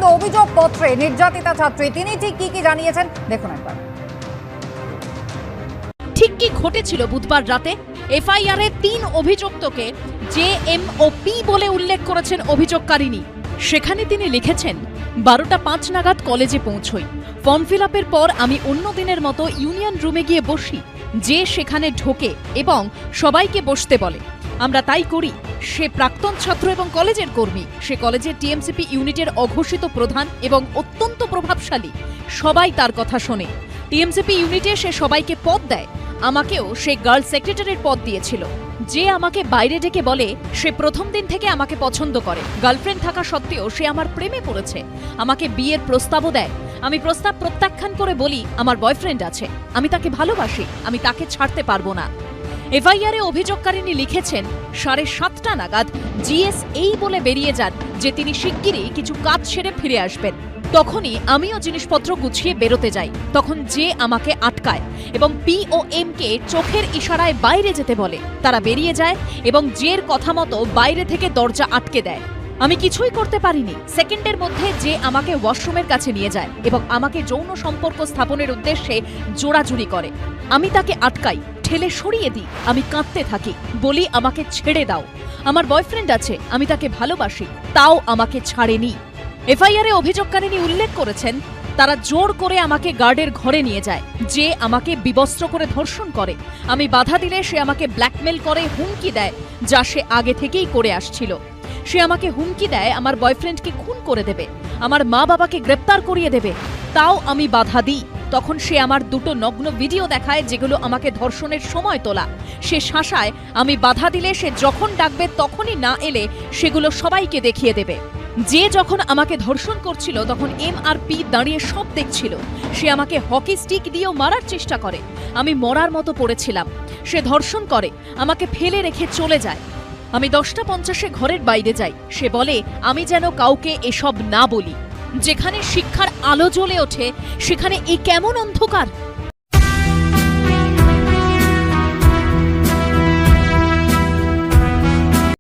কিন্তু অভিযোগপত্রে নির্যাতিতা ছাত্রী তিনি ঠিক কি জানিয়েছেন দেখুন একবার। ঠিক কি ঘটেছিল বুধবার রাতে? এফআইআরে ৩ অভিযুক্তকে জে.এম. ও পি বলে উল্লেখ করেছেন অভিযোগকারিনী। সেখানে তিনি লিখেছেন, 12টা 5 নাগাদ কলেজে পৌঁছই। ফর্ম ফিল আপের পর আমি অন্য দিনের মতো ইউনিয়ন রুমে গিয়ে বসি। যে সেখানে ঢোকে এবং সবাইকে বসতে বলে, আমরা তাই করি। সে প্রাক্তন ছাত্র এবং কলেজের কর্মী। সে কলেজের টিএমসিপি ইউনিটের অঘোষিত প্রধান এবং অত্যন্ত প্রভাবশালী। সবাই তার কথা শোনে। টিএমসিপি ইউনিটে সে সবাইকে পদ দেয়। আমাকেও সে গার্ল সেক্রেটারির পদ দিয়েছিল। যে আমাকে বাইরে ডেকে বলে সে প্রথম দিন থেকে আমাকে পছন্দ করে। গার্লফ্রেন্ড থাকা সত্ত্বেও সে আমার প্রেমে পড়েছে। আমাকে বিয়ের প্রস্তাবও দেয়। আমি প্রস্তাব প্রত্যাখ্যান করে বলি আমার বয়ফ্রেন্ড আছে, আমি তাকে ভালোবাসি, আমি তাকে ছাড়তে পারবো না। এফআইআরে অভিযোগকারিনী লিখেছেন, 7:30 নাগাদ জিএস এই বলে বেরিয়ে যান যে তিনি শিগগিরই কিছু কাজ সেরে ফিরে আসবেন। তখনই আমিও জিনিসপত্র গুছিয়ে বেরোতে যাই। তখন যে আমাকে আটকায় এবং পি ও এম কে চোখের ইশারায় বাইরে যেতে বলে। তারা বেরিয়ে যায় এবং জের কথা মতো বাইরে থেকে দরজা আটকে দেয়। আমি কিছুই করতে পারিনি। সেকেন্ডের মধ্যে যে আমাকে ওয়াশরুমের কাছে নিয়ে যায় এবং আমাকে যৌন সম্পর্ক স্থাপনের উদ্দেশ্যে জোড়াজুড়ি করে। আমি তাকে আটকাই, ঠেলে সরিয়ে দিই। আমি কাঁদতে থাকি, বলি আমাকে ছেড়ে দাও, আমার বয়ফ্রেন্ড আছে, আমি তাকে ভালোবাসি। তাও আমাকে ছাড়েনি। এফআইআরে অভিযোগকারিনী উল্লেখ করেছেন, তারা জোর করে আমাকে গার্ডের ঘরে নিয়ে যায়। যে আমাকে বিবস্ত্র করে ধর্ষণ করে। আমি বাধা দিলে সে আমাকে ব্ল্যাকমেল করে, হুমকি দেয়, যা সে আগে থেকেই করে আসছিল। সে আমাকে হুমকি দেয় আমার বয়ফ্রেন্ডকে খুন করে দেবে, আমার মা বাবাকে গ্রেপ্তার করিয়ে দেবে। তাও আমি বাধা দিই। তখন সে আমার 2টো নগ্ন ভিডিও দেখায়, যেগুলো আমাকে ধর্ষণের সময় তোলা। সে শাসায় আমি বাধা দিলে সে যখন ডাকবে তখনই না এলে সেগুলো সবাইকে দেখিয়ে দেবে। যে যখন আমাকে ধর্ষণ করছিল তখন এম আর পি দাঁড়িয়ে সব দেখছিল। সে আমাকে হকি স্টিক দিয়েও মারার চেষ্টা করে। আমি মরার মতো পড়েছিলাম। সে ধর্ষণ করে, আমাকে ফেলে রেখে চলে যায়। আমি 10:50 ঘরের বাইরে যাই। সে বলে আমি যেন কাউকে এসব না বলি। যেখানে শিক্ষার আলো জ্বলে ওঠে সেখানে এই কেমন অন্ধকার।